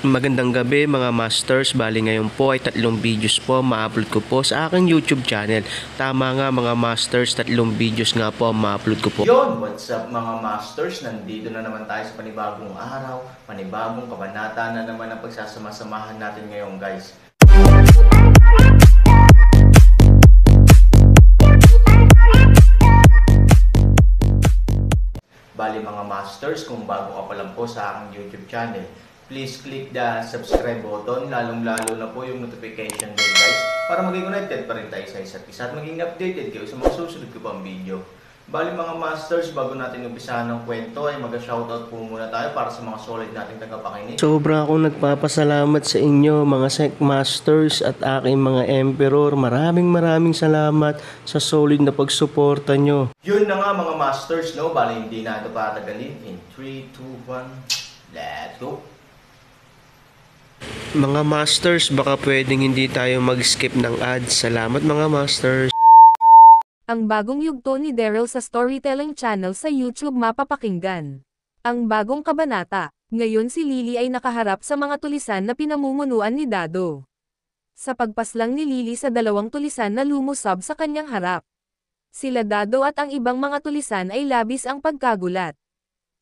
Magandang gabi mga masters, bali ngayon po ay 3 videos po ma-upload ko po sa aking YouTube channel. Tama nga mga masters, 3 videos nga po ma-upload ko po. Yon, what's up mga masters? Nandito na naman tayo sa panibagong araw, panibagong kabanata na naman ang pagsasama-samahan natin ngayon guys. Bali mga masters, kung bago ka pa lang po sa aking YouTube channel, please click the subscribe button, lalong-lalo na po yung notification bell guys, para maging connected pa rin tayo sa isa't isa at maging updated kayo sa mga susunod ko pang video. Bali mga masters, bago natin umpisahan ng kwento ay mag-shoutout po muna tayo para sa mga solid nating tagapakinig. Sobra akong nagpapasalamat sa inyo mga Sec Masters at aking mga Emperor. Maraming salamat sa solid na pagsuporta nyo. Yun na nga mga masters, no? Bali hindi na ito patagalin. In 3, 2, 1, let's go! Mga masters, baka pwedeng hindi tayo mag-skip ng ads. Salamat mga masters. Ang bagong yugto ni Daryl sa Storytelling Channel sa YouTube mapapakinggan. Ang bagong kabanata. Ngayon si Lily ay nakaharap sa mga tulisan na pinamumunuan ni Dado. Sa pagpaslang ni Lily sa 2 tulisan na lumusab sa kanyang harap. Sila Dado at ang ibang mga tulisan ay labis ang pagkagulat.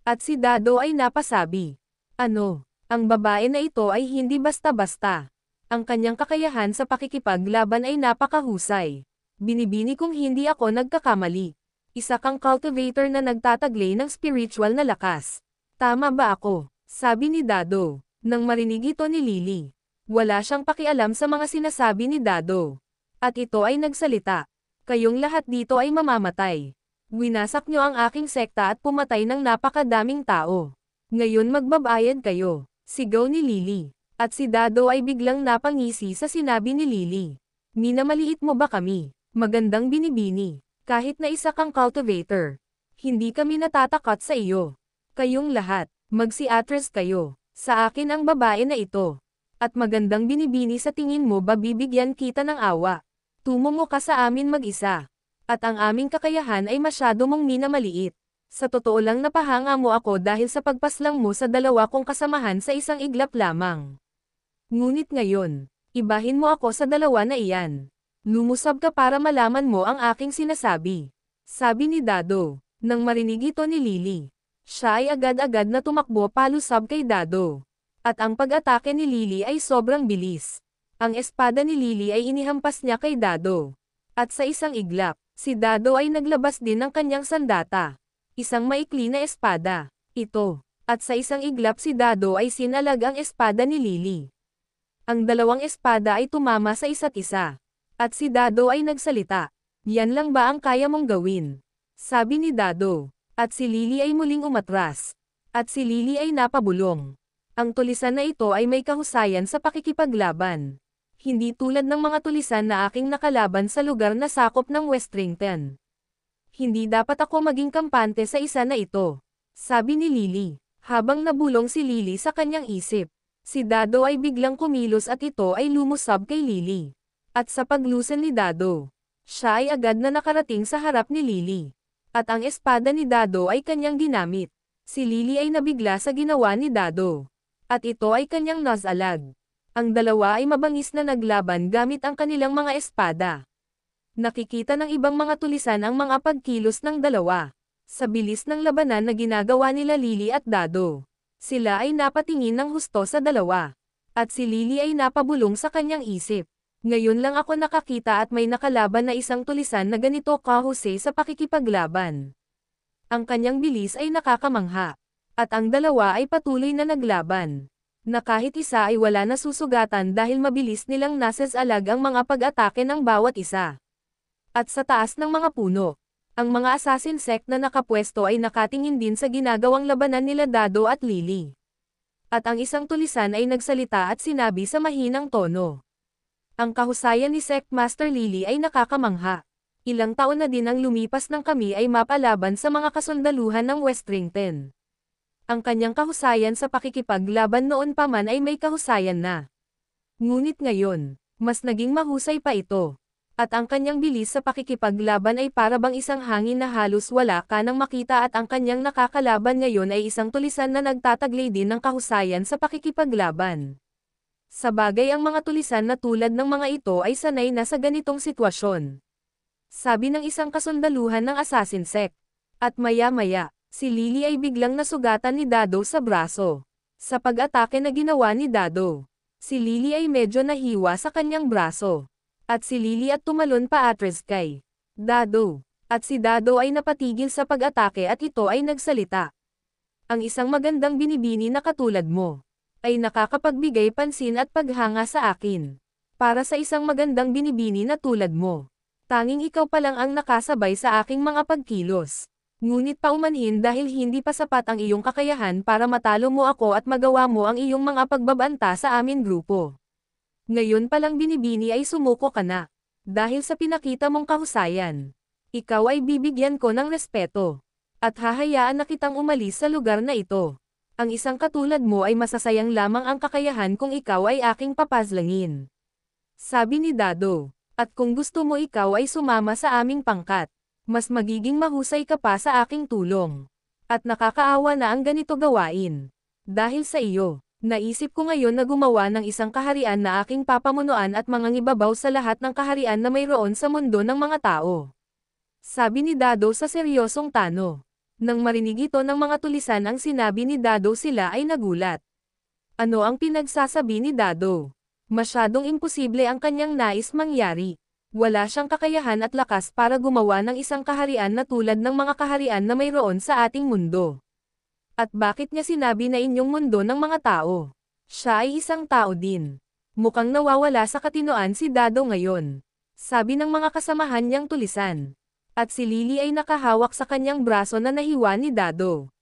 At si Dado ay napasabi. Ano? Ang babae na ito ay hindi basta-basta. Ang kanyang kakayahan sa pakikipaglaban ay napakahusay. Binibini kong hindi ako nagkakamali. Isa kang cultivator na nagtataglay ng spiritual na lakas. Tama ba ako? Sabi ni Dado. Nang marinig ito ni Lily. Wala siyang pakialam sa mga sinasabi ni Dado. At ito ay nagsalita. Kayong lahat dito ay mamamatay. Winasak niyo ang aking sekta at pumatay ng napakadaming tao. Ngayon magbabayad kayo. Sigaw ni Lily. At si Dado ay biglang napangisi sa sinabi ni Lily. Minamaliit mo ba kami? Magandang binibini. Kahit na isa kang cultivator. Hindi kami natatakat sa iyo. Kayong lahat, magsi-atres kayo. Sa akin ang babae na ito. At magandang binibini sa tingin mo ba bibigyan kita ng awa? Tumungo ka sa amin mag-isa. At ang aming kakayahan ay masyado mong minamaliit. Sa totoo lang napahanga mo ako dahil sa pagpaslang mo sa 2 kong kasamahan sa isang iglap lamang. Ngunit ngayon, ibahin mo ako sa 2 na iyan. Lumusab ka para malaman mo ang aking sinasabi. Sabi ni Dado. Nang marinig ito ni Lily. Siya ay agad-agad na tumakbo palusab kay Dado. At ang pag-atake ni Lily ay sobrang bilis. Ang espada ni Lily ay inihampas niya kay Dado. At sa isang iglap, si Dado ay naglabas din ng kanyang sandata. Isang maikli na espada. Ito. At sa isang iglap si Dado ay sinalag ang espada ni Lily. Ang 2 espada ay tumama sa isa't isa. At si Dado ay nagsalita. Yan lang ba ang kaya mong gawin? Sabi ni Dado. At si Lily ay muling umatras. At si Lily ay napabulong. Ang tulisan na ito ay may kahusayan sa pakikipaglaban. Hindi tulad ng mga tulisan na aking nakalaban sa lugar na sakop ng Westrington. Hindi dapat ako maging kampante sa isa na ito. Sabi ni Lily. Habang nabulong si Lily sa kanyang isip. Si Dado ay biglang kumilos at ito ay lumusab kay Lily. At sa paglusan ni Dado, siya ay agad na nakarating sa harap ni Lily. At ang espada ni Dado ay kanyang ginamit. Si Lily ay nabigla sa ginawa ni Dado. At ito ay kanyang nasalag. Ang 2 ay mabangis na naglaban gamit ang kanilang mga espada. Nakikita ng ibang mga tulisan ang mga pagkilos ng 2. Sa bilis ng labanan na ginagawa nila Lily at Dado. Sila ay napatingin ng husto sa 2. At si Lily ay napabulong sa kanyang isip. Ngayon lang ako nakakita at may nakalaban na isang tulisan na ganito kahusay sa pakikipaglaban. Ang kanyang bilis ay nakakamangha. At ang 2 ay patuloy na naglaban. Na kahit isa ay wala na susugatan dahil mabilis nilang nasasalag ang mga pag-atake ng bawat isa. At sa taas ng mga puno, ang mga assassin sect na nakapwesto ay nakatingin din sa ginagawang labanan nila Dado at Lily. At ang isang tulisan ay nagsalita at sinabi sa mahinang tono. Ang kahusayan ni Sect Master Lily ay nakakamangha. Ilang taon na din ang lumipas nang kami ay mapalaban sa mga kasundaluhan ng Westrington. Ang kanyang kahusayan sa pakikipaglaban noon pa man ay may kahusayan na. Ngunit ngayon, mas naging mahusay pa ito. At ang kanyang bilis sa pakikipaglaban ay para bang isang hangin na halos wala ka nang makita at ang kanyang nakakalaban ngayon ay isang tulisan na nagtataglay din ng kahusayan sa pakikipaglaban. Sa bagay ang mga tulisan na tulad ng mga ito ay sanay na sa ganitong sitwasyon. Sabi ng isang kasundaluhan ng assassin sect. At maya-maya, si Lily ay biglang nasugatan ni Dado sa braso. Sa pag-atake na ginawa ni Dado, si Lily ay medyo nahiwa sa kanyang braso. At si Lily at tumalon pa atras kay Dado. At si Dado ay napatigil sa pag-atake at ito ay nagsalita. Ang isang magandang binibini na katulad mo ay nakakapagbigay pansin at paghanga sa akin. Para sa isang magandang binibini na tulad mo, tanging ikaw pa lang ang nakasabay sa aking mga pagkilos. Ngunit paumanhin dahil hindi pa sapat ang iyong kakayahan para matalo mo ako at magawa mo ang iyong mga pagbabanta sa amin grupo. Ngayon palang binibini ay sumuko ka na. Dahil sa pinakita mong kahusayan, ikaw ay bibigyan ko ng respeto. At hahayaan na kitang umalis sa lugar na ito. Ang isang katulad mo ay masasayang lamang ang kakayahan kung ikaw ay aking papazlangin. Sabi ni Dado, at kung gusto mo ikaw ay sumama sa aming pangkat, mas magiging mahusay ka pa sa aking tulong. At nakakaawa na ang ganito gawain. Dahil sa iyo. Naisip ko ngayon na gumawa ng isang kaharian na aking papamunuan at mangangibabaw sa lahat ng kaharian na mayroon sa mundo ng mga tao. Sabi ni Dado sa seryosong tano. Nang marinig ito ng mga tulisan ang sinabi ni Dado sila ay nagulat. Ano ang pinagsasabi ni Dado? Masyadong imposible ang kanyang nais mangyari. Wala siyang kakayahan at lakas para gumawa ng isang kaharian na tulad ng mga kaharian na mayroon sa ating mundo. At bakit niya sinabi na inyong mundo ng mga tao? Siya ay isang tao din. Mukhang nawawala sa katinoan si Dado ngayon. Sabi ng mga kasamahan niyang tulisan. At si Lily ay nakahawak sa kanyang braso na nahiwa ni Dado.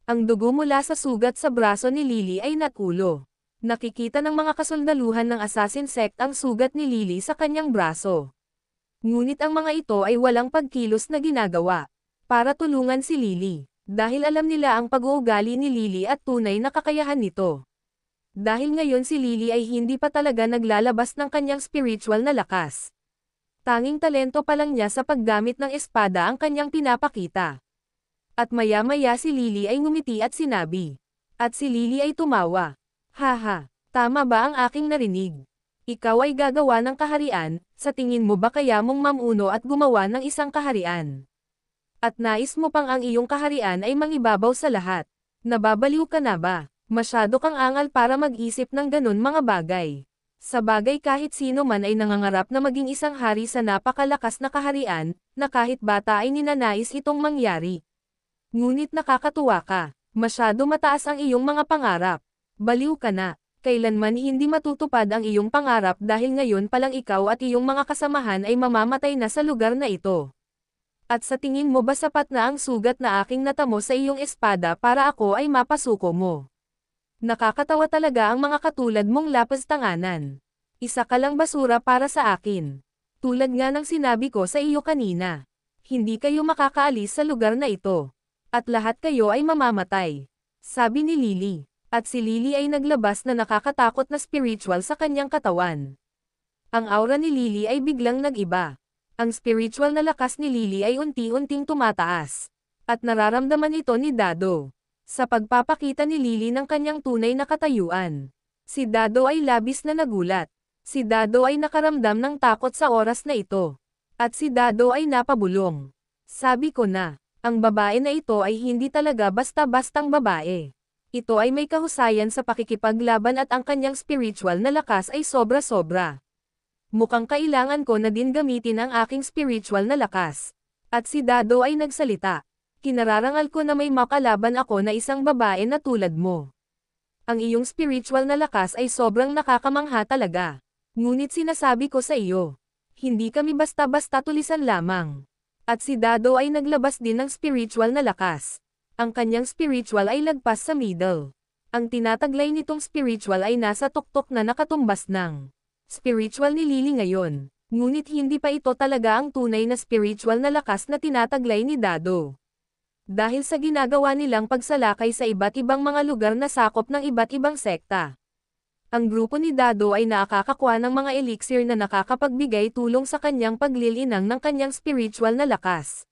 Ang dugo mula sa sugat sa braso ni Lily ay natulo. Nakikita ng mga kasundaluhan ng assassin sect ang sugat ni Lily sa kanyang braso. Ngunit ang mga ito ay walang pagkilos na ginagawa para tulungan si Lily. Dahil alam nila ang pag-uugali ni Lily at tunay na kakayahan nito. Dahil ngayon si Lily ay hindi pa talaga naglalabas ng kanyang spiritual na lakas. Tanging talento pa lang niya sa paggamit ng espada ang kanyang pinapakita. At maya-maya si Lily ay ngumiti at sinabi. At si Lily ay tumawa. Haha, tama ba ang aking narinig? Ikaw ay gagawa ng kaharian, sa tingin mo ba kaya mong mamuno at gumawa ng isang kaharian? At nais mo pang ang iyong kaharian ay mangibabaw sa lahat. Nababaliw ka na ba? Masyado kang angal para mag-isip ng ganun mga bagay. Sa bagay kahit sino man ay nangangarap na maging isang hari sa napakalakas na kaharian, na kahit bata ay ninanais itong mangyari. Ngunit nakakatuwa ka. Masyado mataas ang iyong mga pangarap. Baliw ka na. Kailanman hindi matutupad ang iyong pangarap dahil ngayon palang ikaw at iyong mga kasamahan ay mamamatay na sa lugar na ito. At sa tingin mo ba sapat na ang sugat na aking natamo sa iyong espada para ako ay mapasuko mo? Nakakatawa talaga ang mga katulad mong lapaz-tanganan. Isa ka lang basura para sa akin. Tulad nga ng sinabi ko sa iyo kanina. Hindi kayo makakaalis sa lugar na ito. At lahat kayo ay mamamatay. Sabi ni Lily. At si Lily ay naglabas na nakakatakot na spiritual sa kanyang katawan. Ang aura ni Lily ay biglang nag-iba. Ang spiritual na lakas ni Lily ay unti-unting tumataas. At nararamdaman ito ni Dado. Sa pagpapakita ni Lily ng kanyang tunay na katayuan. Si Dado ay labis na nagulat. Si Dado ay nakaramdam ng takot sa oras na ito. At si Dado ay napabulong. Sabi ko na, ang babae na ito ay hindi talaga basta-bastang babae. Ito ay may kahusayan sa pakikipaglaban at ang kanyang spiritual na lakas ay sobra-sobra. Mukhang kailangan ko na din gamitin ang aking spiritual na lakas. At si Dado ay nagsalita. Kinararangal ko na may makalaban ako na isang babae na tulad mo. Ang iyong spiritual na lakas ay sobrang nakakamangha talaga. Ngunit sinasabi ko sa iyo, hindi kami basta-basta tulisan lamang. At si Dado ay naglabas din ng spiritual na lakas. Ang kanyang spiritual ay lagpas sa middle. Ang tinataglay nitong spiritual ay nasa tuktok na nakatumbas ng spiritual ni Lily ngayon. Ngunit hindi pa ito talaga ang tunay na spiritual na lakas na tinataglay ni Dado. Dahil sa ginagawa nilang pagsalakay sa iba't ibang mga lugar na sakop ng iba't ibang sekta. Ang grupo ni Dado ay nakakakuha ng mga elixir na nakakapagbigay tulong sa kanyang paglilinang ng kanyang spiritual na lakas.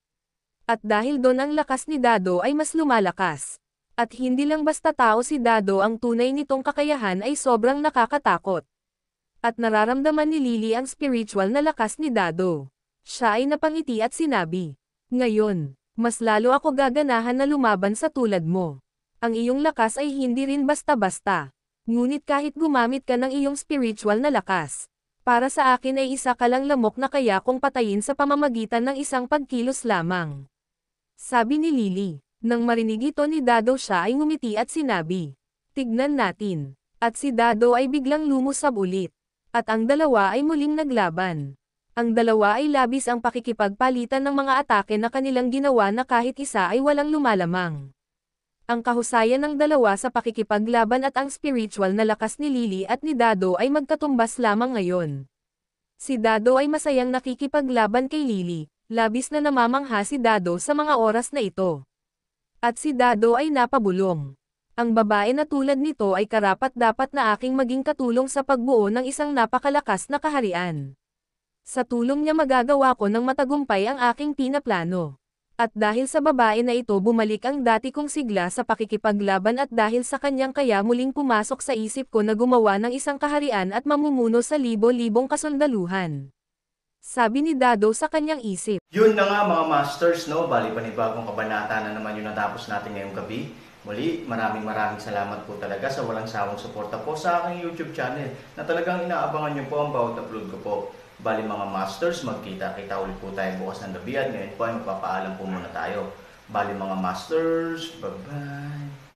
At dahil doon ang lakas ni Dado ay mas lumalakas. At hindi lang basta tao si Dado, ang tunay nitong kakayahan ay sobrang nakakatakot. At nararamdaman ni Lily ang spiritual na lakas ni Dado. Siya ay napangiti at sinabi, "Ngayon, mas lalo ako gaganahan na lumaban sa tulad mo. Ang iyong lakas ay hindi rin basta-basta. Ngunit kahit gumamit ka ng iyong spiritual na lakas, para sa akin ay isa ka lang lamok na kaya kong patayin sa pamamagitan ng isang pagkilos lamang." Sabi ni Lily. Nang marinig ito ni Dado, siya ay ngumiti at sinabi, "Tignan natin." At si Dado ay biglang lumusab ulit. At ang dalawa ay muling naglaban. Ang dalawa ay labis ang pakikipagpalitan ng mga atake na kanilang ginawa na kahit isa ay walang lumalamang. Ang kahusayan ng dalawa sa pakikipaglaban at ang spiritual na lakas ni Lily at ni Dado ay magkatumbas lamang ngayon. Si Dado ay masayang nakikipaglaban kay Lily, labis na namamangha si Dado sa mga oras na ito. At si Dado ay napabulong. Ang babae na tulad nito ay karapat-dapat na aking maging katulong sa pagbuo ng isang napakalakas na kaharian. Sa tulong niya magagawa ko ng matagumpay ang aking pinaplano. At dahil sa babae na ito bumalik ang dati kong sigla sa pakikipaglaban, at dahil sa kanyang kaya muling pumasok sa isip ko na gumawa ng isang kaharian at mamumuno sa libo-libong kasundaluhan. Sabi ni Dado sa kanyang isip. Yun na nga mga masters, no? Bali panibagong kabanata na naman yung natapos natin ngayong gabi. Muli, maraming salamat po talaga sa walang sawang suporta po sa aking YouTube channel na talagang inaabangan nyo po ang bawat upload ko po. Bali mga masters, magkita-kita ulit po tayo bukas ng gabi, at ngayon po ay magpapaalam po muna tayo. Bali mga masters, bye-bye!